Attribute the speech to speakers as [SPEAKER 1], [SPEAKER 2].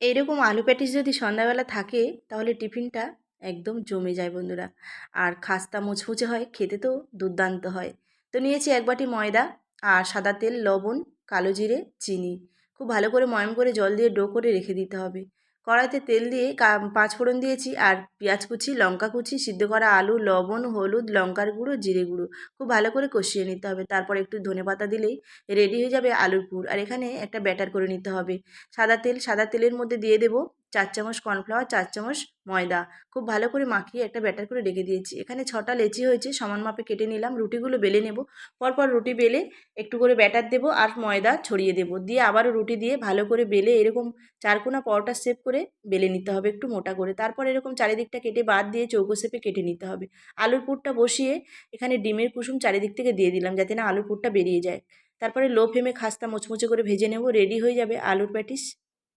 [SPEAKER 1] এইরকম আলু প্যাটিস যদি সন্ধ্যাবেলা থাকে তাহলে টিফিনটা একদম জমে যায় বন্ধুরা। আর খাস্তা মুচমুচে হয়, খেতে তো দুর্দান্ত হয়। তো নিয়েছি 1 বাটি ময়দা আর সাদা তেল, লবণ, কালো জিরে, চিনি। খুব ভালো করে ময়াম করে জল দিয়ে ডো করে রেখে দিতে হবে। কড়াইতে তেল দিয়ে পাঁচফোড়ন দিয়েছি আর পেঁয়াজ কুচি, লঙ্কা কুচি, সিদ্ধ করা আলু, লবণ, হলুদ, লঙ্কার গুঁড়ো, জিরে গুঁড়ো খুব ভালো করে কষিয়ে নিতে হবে। তারপর একটু ধনেপাতা দিলেই রেডি হয়ে যাবে আলুর পুর। আর এখানে একটা ব্যাটার করে নিতে হবে। সাদা তেলের মধ্যে দিয়ে দেবো 4 চামচ কর্নফ্লাওয়ার, 4 চামচ ময়দা। খুব ভালো করে মাখিয়ে একটা ব্যাটার করে রেখে দিয়েছি। এখানে 6টা লেচি হয়েছে, সমান মাপে কেটে নিলাম। রুটিগুলো বেলে নেব। পরপর রুটি বেলে একটু করে ব্যাটার দেবো আর ময়দা ছড়িয়ে দেবো। দিয়ে আবারও রুটি দিয়ে ভালো করে বেলে এরকম চারকোনা পরোটার শেপ করে বেলে নিতে হবে একটু মোটা করে। তারপর এরকম চারিদিকটা কেটে বাদ দিয়ে চৌকো শেপে কেটে নিতে হবে। আলুর পুরটা বসিয়ে এখানে ডিমের কুসুম চারিদিক থেকে দিয়ে দিলাম যাতে না আলুর পুরটা বেরিয়ে যায়। তারপরে লো ফ্লেমে খাস্তা মুচমুচে করে ভেজে নেব। রেডি হয়ে যাবে আলুর প্যাটিস।